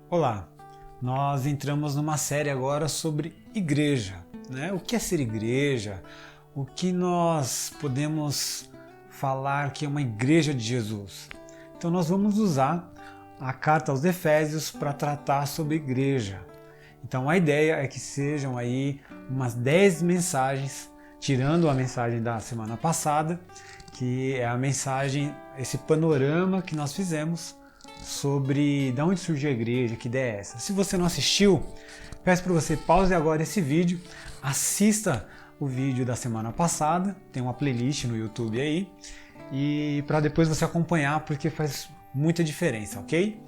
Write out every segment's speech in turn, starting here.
Olá, nós entramos numa série agora sobre igreja, né? O que é ser igreja? O que nós podemos falar que é uma igreja de Jesus? Então nós vamos usar a carta aos Efésios para tratar sobre igreja. Então a ideia é que sejam aí umas 10 mensagens, tirando a mensagem da semana passada, que é a mensagem, esse panorama que nós fizemos sobre de onde surgiu a igreja, que ideia é essa. Se você não assistiu, peço para você pause agora esse vídeo, assista o vídeo da semana passada, tem uma playlist no YouTube aí, e para depois você acompanhar, porque faz muita diferença, ok?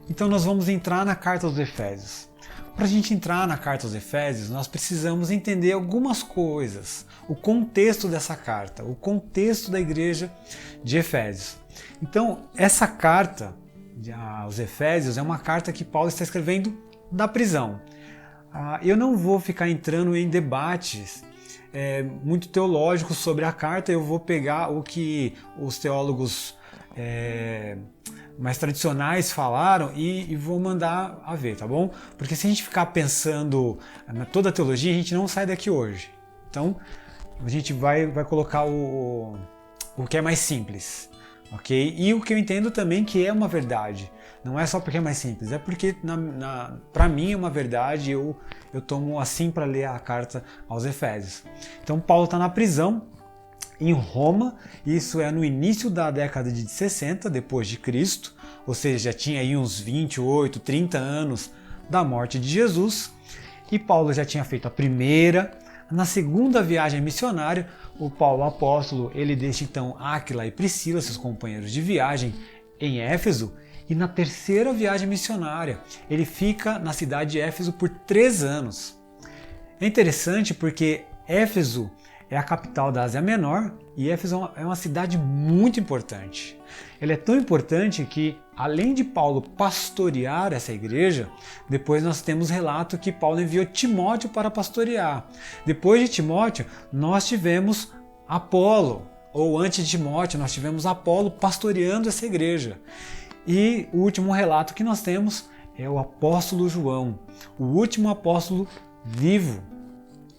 Então nós vamos entrar na carta aos Efésios. Para a gente entrar na carta aos Efésios, nós precisamos entender algumas coisas, o contexto dessa carta, o contexto da igreja de Efésios. Então, essa carta aos Efésios é uma carta que Paulo está escrevendo da prisão. Eu não vou ficar entrando em debates muito teológicos sobre a carta, eu vou pegar o que os teólogos mais tradicionais falaram e vou mandar a ver, tá bom? Porque se a gente ficar pensando na toda a teologia, a gente não sai daqui hoje. Então, a gente vai colocar o que é mais simples, ok? E o que eu entendo também que é uma verdade. Não é só porque é mais simples, é porque para mim é uma verdade, eu tomo assim para ler a carta aos Efésios. Então, Paulo está na prisão, em Roma, isso é no início da década de 60 depois de Cristo, ou seja, já tinha aí uns 28, 30 anos da morte de Jesus, e Paulo já tinha feito a primeira. Na segunda viagem missionária, o Paulo apóstolo, ele deixa então Áquila e Priscila, seus companheiros de viagem, em Éfeso, e na terceira viagem missionária, ele fica na cidade de Éfeso por 3 anos. É interessante porque Éfeso é a capital da Ásia Menor e Éfeso é uma cidade muito importante. Ela é tão importante que, além de Paulo pastorear essa igreja, depois nós temos relato que Paulo enviou Timóteo para pastorear. Depois de Timóteo, nós tivemos Apolo, ou antes de Timóteo, nós tivemos Apolo pastoreando essa igreja. E o último relato que nós temos é o apóstolo João, o último apóstolo vivo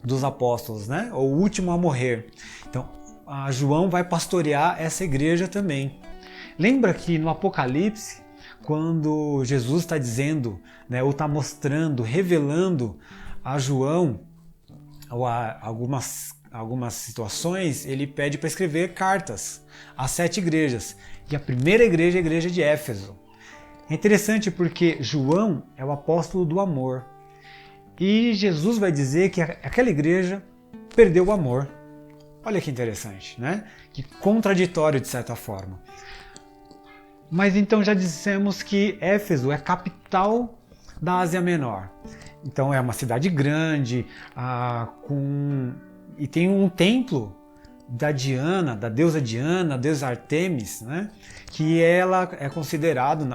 dos apóstolos, né? Ou o último a morrer. Então, João vai pastorear essa igreja também. Lembra que no Apocalipse, quando Jesus está dizendo, né, ou está mostrando, revelando a João ou a algumas situações, ele pede para escrever cartas às 7 igrejas. E a primeira igreja é a igreja de Éfeso. É interessante porque João é o apóstolo do amor. E Jesus vai dizer que aquela igreja perdeu o amor. Olha que interessante, né? Que contraditório de certa forma. Mas então já dissemos que Éfeso é a capital da Ásia Menor. Então é uma cidade grande, e tem um templo da Diana, da deusa Diana, a deusa Artemis, né? Que ela é considerado,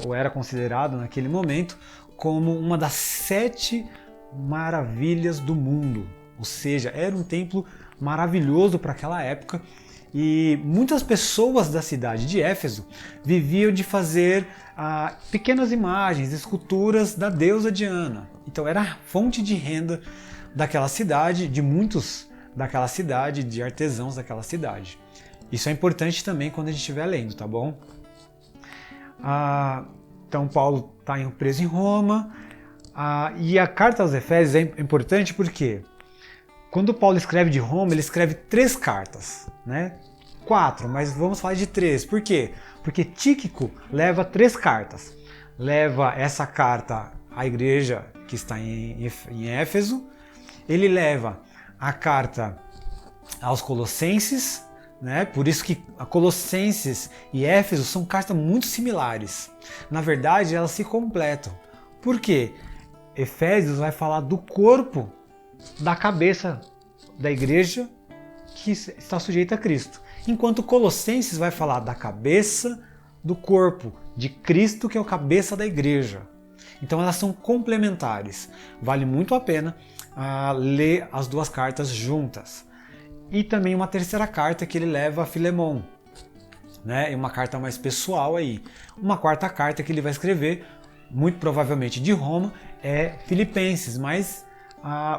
ou era considerado naquele momento, como uma das 7 maravilhas do mundo. Ou seja, era um templo maravilhoso para aquela época. E muitas pessoas da cidade de Éfeso viviam de fazer pequenas imagens, esculturas da deusa Diana. Então era a fonte de renda daquela cidade, de muitos daquela cidade, de artesãos daquela cidade. Isso é importante também quando a gente estiver lendo, tá bom? Então Paulo está preso em Roma, e a carta aos Efésios é importante porque quando Paulo escreve de Roma, ele escreve 3 cartas, né? 4, mas vamos falar de 3. Por quê? Porque Tíquico leva 3 cartas. Leva essa carta à igreja que está em Éfeso, ele leva a carta aos Colossenses, né? Por isso que a Colossenses e Éfeso são cartas muito similares. Na verdade, elas se completam. Por quê? Efésios vai falar do corpo da cabeça da igreja que está sujeita a Cristo. Enquanto Colossenses vai falar da cabeça do corpo de Cristo, que é o cabeça da igreja. Então elas são complementares. Vale muito a pena ler as 2 cartas juntas. E também uma terceira carta que ele leva a Filemon, né? Uma carta mais pessoal aí. Uma quarta carta que ele vai escrever muito provavelmente de Roma, é Filipenses, mas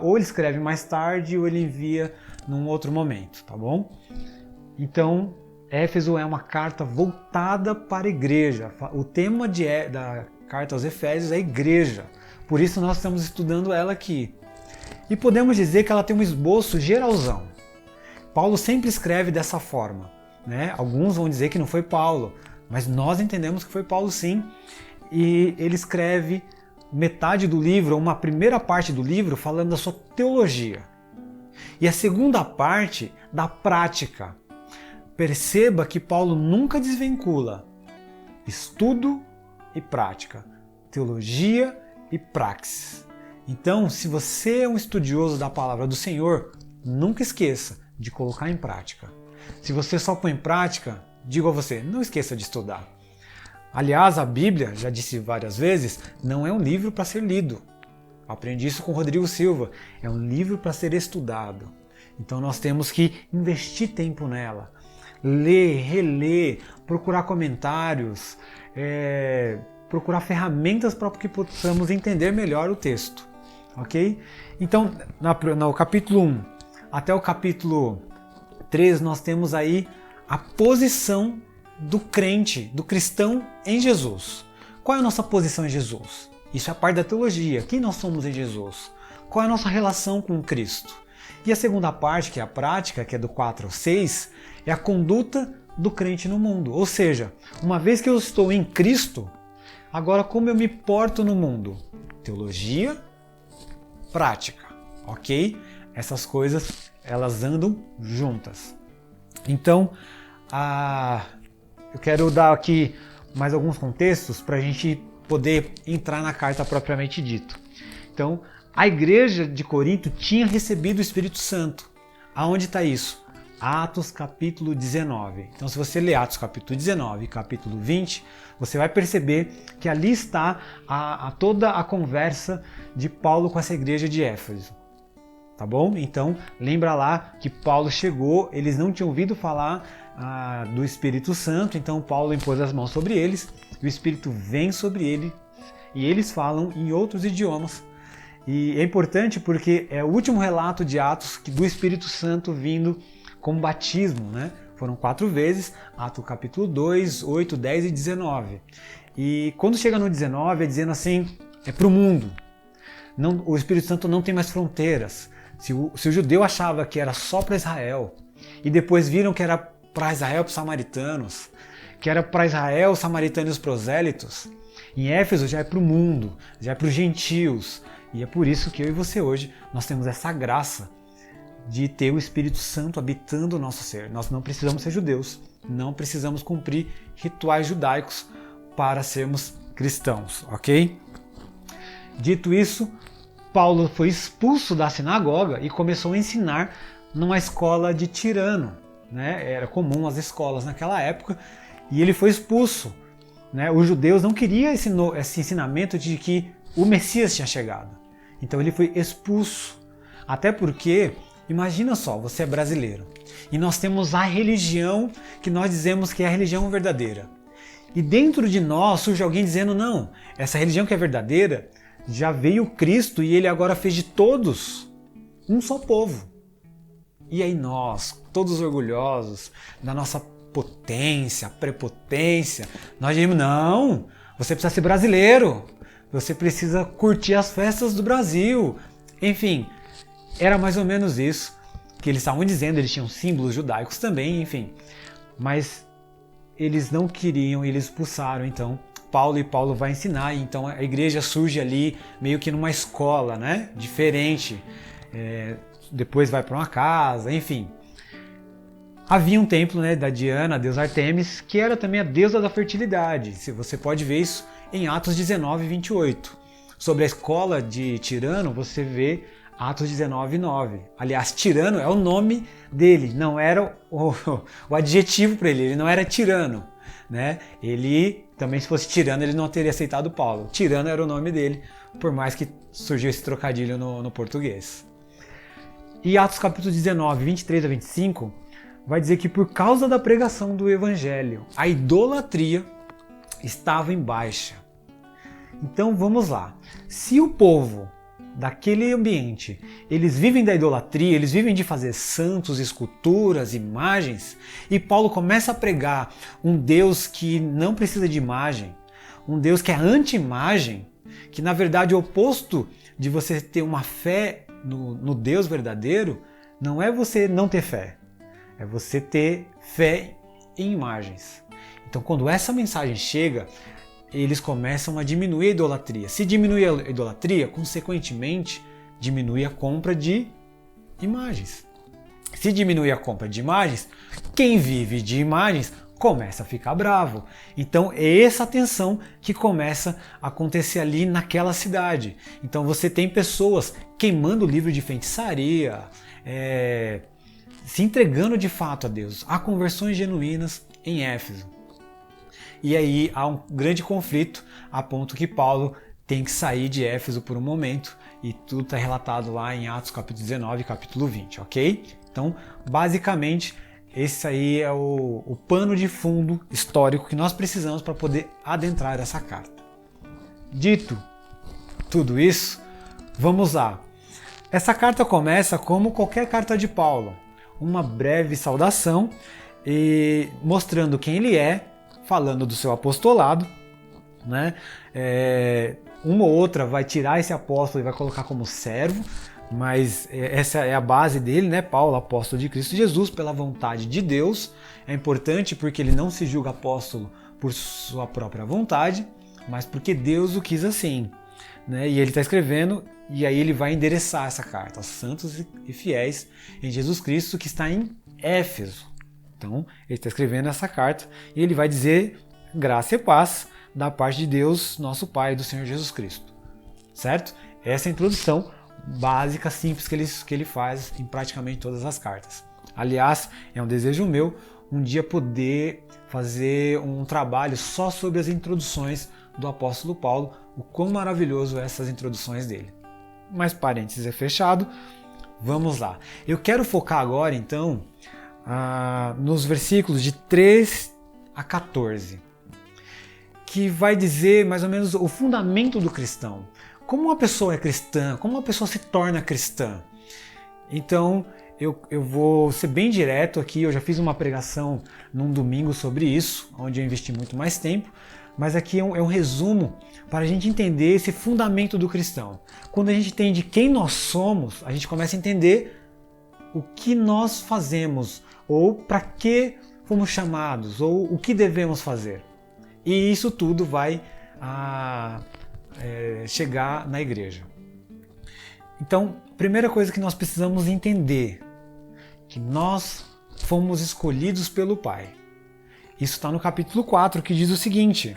ou ele escreve mais tarde ou ele envia num outro momento, tá bom? Então, Éfeso é uma carta voltada para a igreja. O tema da carta aos Efésios é a igreja. Por isso nós estamos estudando ela aqui. E podemos dizer que ela tem um esboço geralzão. Paulo sempre escreve dessa forma, né? Alguns vão dizer que não foi Paulo, mas nós entendemos que foi Paulo sim. E ele escreve metade do livro, ou uma primeira parte do livro, falando da sua teologia. E a segunda parte da prática. Perceba que Paulo nunca desvincula estudo e prática, teologia e praxis. Então, se você é um estudioso da palavra do Senhor, nunca esqueça de colocar em prática. Se você só põe em prática, digo a você, não esqueça de estudar. Aliás, a Bíblia, já disse várias vezes, não é um livro para ser lido. Aprendi isso com Rodrigo Silva. É um livro para ser estudado. Então nós temos que investir tempo nela. Ler, reler, procurar comentários, procurar ferramentas para que possamos entender melhor o texto. Ok? Então, no capítulo 1 até o capítulo 3, nós temos aí a posição do crente, do cristão em Jesus. Qual é a nossa posição em Jesus? Isso é a parte da teologia. Quem nós somos em Jesus? Qual é a nossa relação com Cristo? E a segunda parte, que é a prática, que é do 4 ao 6, é a conduta do crente no mundo. Ou seja, uma vez que eu estou em Cristo, agora como eu me porto no mundo? Teologia, prática, ok? Essas coisas, elas andam juntas. Então, eu quero dar aqui mais alguns contextos para a gente poder entrar na carta propriamente dito. Então, a igreja de Corinto tinha recebido o Espírito Santo. Aonde está isso? Atos capítulo 19. Então, se você ler Atos capítulo 19 e capítulo 20, você vai perceber que ali está toda a conversa de Paulo com essa igreja de Éfeso. Tá bom? Então, lembra lá que Paulo chegou, eles não tinham ouvido falar do Espírito Santo, então Paulo impôs as mãos sobre eles, e o Espírito vem sobre eles, e eles falam em outros idiomas. E é importante porque é o último relato de Atos do Espírito Santo vindo com batismo, né? Foram 4 vezes, Atos capítulo 2, 8, 10 e 19. E quando chega no 19, é dizendo assim, é para o mundo. Não, o Espírito Santo não tem mais fronteiras. Se o judeu achava que era só para Israel, e depois viram que era para Israel, para os samaritanos, que era para Israel, os samaritanos e os prosélitos, em Éfeso já é para o mundo, já é para os gentios. E é por isso que eu e você hoje, nós temos essa graça de ter o Espírito Santo habitando o nosso ser. Nós não precisamos ser judeus, não precisamos cumprir rituais judaicos para sermos cristãos, ok? Dito isso, Paulo foi expulso da sinagoga e começou a ensinar numa escola de Tirano, né? Era comum as escolas naquela época, e ele foi expulso, né? Os judeus não queriam esse ensinamento de que o Messias tinha chegado. Então ele foi expulso. Até porque, imagina só, você é brasileiro e nós temos a religião que nós dizemos que é a religião verdadeira. E dentro de nós surge alguém dizendo, não, essa religião que é verdadeira, já veio Cristo e ele agora fez de todos um só povo. E aí nós, todos orgulhosos da nossa potência, prepotência, nós dizemos, não, você precisa ser brasileiro, você precisa curtir as festas do Brasil. Enfim, era mais ou menos isso que eles estavam dizendo, eles tinham símbolos judaicos também, enfim. Mas eles não queriam, eles expulsaram então Paulo, e Paulo vai ensinar, e então a igreja surge ali meio que numa escola, né? Diferente. Depois vai para uma casa, enfim. Havia um templo, né, da Diana, a deusa Artemis, que era também a deusa da fertilidade. Você pode ver isso em Atos 19, 28. Sobre a escola de Tirano, você vê Atos 19, 9. Aliás, Tirano é o nome dele, não era o adjetivo para ele não era tirano, né? Ele também, se fosse tirano, ele não teria aceitado Paulo. Tirano era o nome dele, por mais que surgiu esse trocadilho no português. E Atos capítulo 19, 23 a 25, vai dizer que por causa da pregação do evangelho, a idolatria estava em baixa. Então vamos lá. Se o povo daquele ambiente, eles vivem da idolatria, eles vivem de fazer santos, esculturas, imagens, e Paulo começa a pregar um Deus que não precisa de imagem, um Deus que é anti-imagem, que na verdade o oposto de você ter uma fé no Deus verdadeiro, não é você não ter fé, é você ter fé em imagens. Então quando essa mensagem chega, eles começam a diminuir a idolatria. Se diminui a idolatria, consequentemente, diminui a compra de imagens. Se diminui a compra de imagens, quem vive de imagens começa a ficar bravo. Então é essa tensão que começa a acontecer ali naquela cidade. Então você tem pessoas queimando o livro de feitiçaria, se entregando de fato a Deus. Há conversões genuínas em Éfeso. E aí há um grande conflito, a ponto que Paulo tem que sair de Éfeso por um momento, e tudo está relatado lá em Atos capítulo 19 e capítulo 20, ok? Então, basicamente, esse aí é o pano de fundo histórico que nós precisamos para poder adentrar essa carta. Dito tudo isso, vamos lá. Essa carta começa como qualquer carta de Paulo, uma breve saudação, e mostrando quem ele é, falando do seu apostolado, né? Uma ou outra vai tirar esse apóstolo e vai colocar como servo, mas essa é a base dele, né? Paulo, apóstolo de Cristo Jesus, pela vontade de Deus. É importante porque ele não se julga apóstolo por sua própria vontade, mas porque Deus o quis assim, né? E ele está escrevendo, e aí ele vai endereçar essa carta aos santos e fiéis em Jesus Cristo que está em Éfeso. Então, ele está escrevendo essa carta e ele vai dizer graça e paz da parte de Deus, nosso Pai, e do Senhor Jesus Cristo. Certo? Essa é a introdução básica, simples que ele faz em praticamente todas as cartas. Aliás, é um desejo meu um dia poder fazer um trabalho só sobre as introduções do apóstolo Paulo, o quão maravilhoso essas introduções dele. Mas parênteses é fechado, vamos lá. Eu quero focar agora, então, nos versículos de 3 a 14, que vai dizer mais ou menos o fundamento do cristão. Como uma pessoa é cristã, como uma pessoa se torna cristã. Então eu vou ser bem direto aqui, eu já fiz uma pregação num domingo sobre isso, onde eu investi muito mais tempo, mas aqui é um resumo para a gente entender esse fundamento do cristão. Quando a gente entende quem nós somos, a gente começa a entender o que nós fazemos, ou para que fomos chamados, ou o que devemos fazer. E isso tudo vai chegar na igreja. Então, primeira coisa que nós precisamos entender, que nós fomos escolhidos pelo Pai. Isso está no capítulo 4, que diz o seguinte: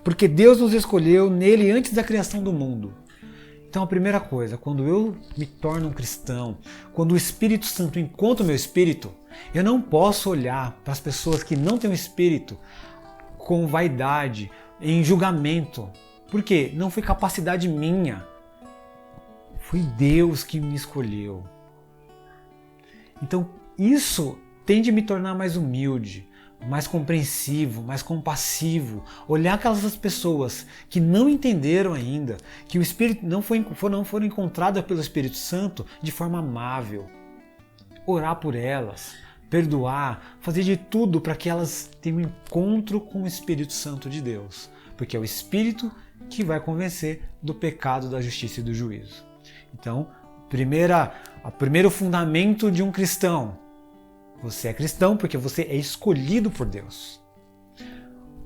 porque Deus nos escolheu nele antes da criação do mundo. Então a primeira coisa, quando eu me torno um cristão, quando o Espírito Santo encontra o meu espírito, eu não posso olhar para as pessoas que não têm o Espírito com vaidade, em julgamento. Por quê? Não foi capacidade minha. Foi Deus que me escolheu. Então isso tem de me tornar mais humilde, mais compreensivo, mais compassivo, olhar aquelas pessoas que não entenderam ainda, que o Espírito não foram encontradas pelo Espírito Santo de forma amável, orar por elas, perdoar, fazer de tudo para que elas tenham um encontro com o Espírito Santo de Deus, porque é o Espírito que vai convencer do pecado, da justiça e do juízo. Então, primeiro fundamento de um cristão: você é cristão porque você é escolhido por Deus.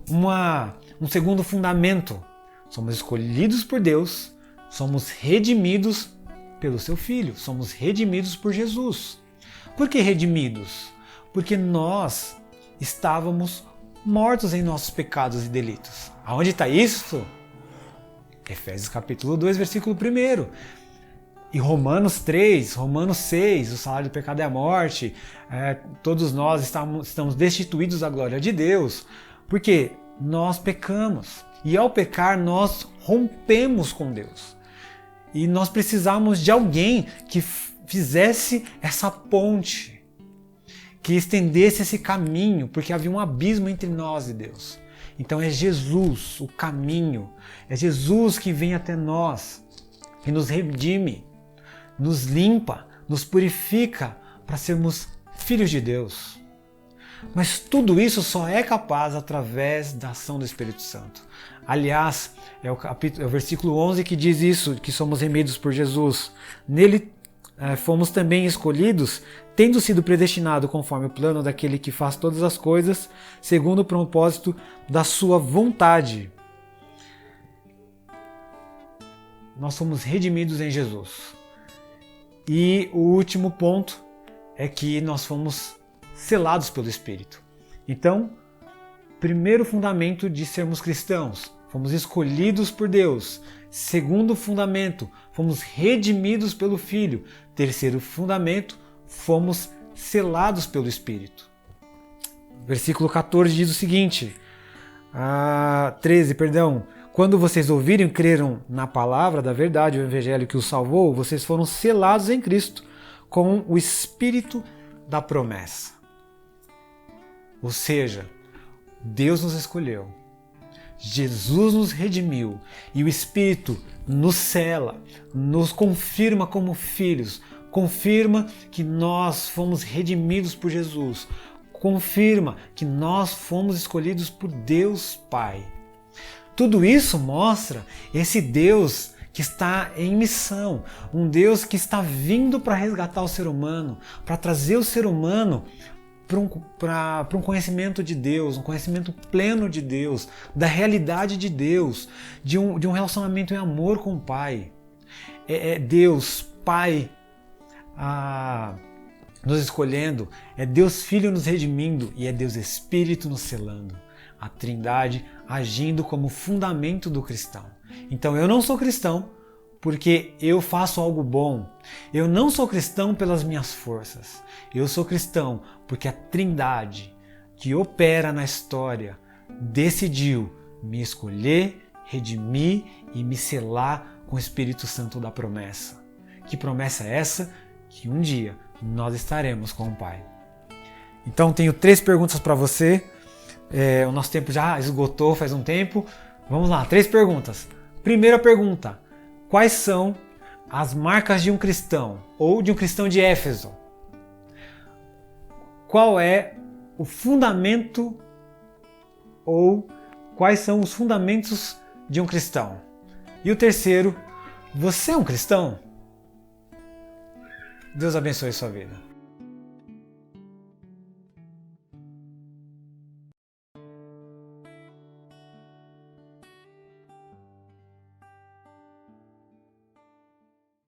Um segundo fundamento: somos escolhidos por Deus, somos redimidos pelo seu Filho, somos redimidos por Jesus. Por que redimidos? Porque nós estávamos mortos em nossos pecados e delitos. Aonde está isso? Efésios capítulo 2, versículo 1. E Romanos 3, Romanos 6, o salário do pecado é a morte. Todos nós estamos destituídos da glória de Deus, porque nós pecamos. E ao pecar, nós rompemos com Deus. E nós precisamos de alguém que fizesse essa ponte, que estendesse esse caminho, porque havia um abismo entre nós e Deus. Então é Jesus o caminho, é Jesus que vem até nós e nos redime, nos limpa, nos purifica para sermos filhos de Deus. Mas tudo isso só é capaz através da ação do Espírito Santo. Aliás, é o versículo 11 que diz isso, que somos remidos por Jesus. Nele fomos também escolhidos, tendo sido predestinados conforme o plano daquele que faz todas as coisas, segundo o propósito da sua vontade. Nós somos redimidos em Jesus. E o último ponto é que nós fomos selados pelo Espírito. Então, primeiro fundamento de sermos cristãos, fomos escolhidos por Deus. Segundo fundamento, fomos redimidos pelo Filho. Terceiro fundamento, fomos selados pelo Espírito. Versículo 14 diz o seguinte, 13, perdão. Quando vocês ouviram e creram na palavra da verdade, o evangelho que os salvou, vocês foram selados em Cristo com o Espírito da promessa. Ou seja, Deus nos escolheu, Jesus nos redimiu e o Espírito nos sela, nos confirma como filhos, confirma que nós fomos redimidos por Jesus, confirma que nós fomos escolhidos por Deus Pai. Tudo isso mostra esse Deus que está em missão, um Deus que está vindo para resgatar o ser humano, para trazer o ser humano para um conhecimento de Deus, um conhecimento pleno de Deus, da realidade de Deus, de um relacionamento em amor com o Pai. É Deus Pai nos escolhendo, é Deus Filho nos redimindo e é Deus Espírito nos selando. A Trindade agindo como fundamento do cristão. Então eu não sou cristão porque eu faço algo bom. Eu não sou cristão pelas minhas forças. Eu sou cristão porque a Trindade que opera na história decidiu me escolher, redimir e me selar com o Espírito Santo da promessa. Que promessa é essa? Que um dia nós estaremos com o Pai. Então tenho 3 perguntas para você. O nosso tempo já esgotou faz um tempo. Vamos lá, 3 perguntas. Primeira pergunta: quais são as marcas de um cristão ou de um cristão de Éfeso? Qual é o fundamento ou quais são os fundamentos de um cristão? E o terceiro: você é um cristão? Deus abençoe sua vida.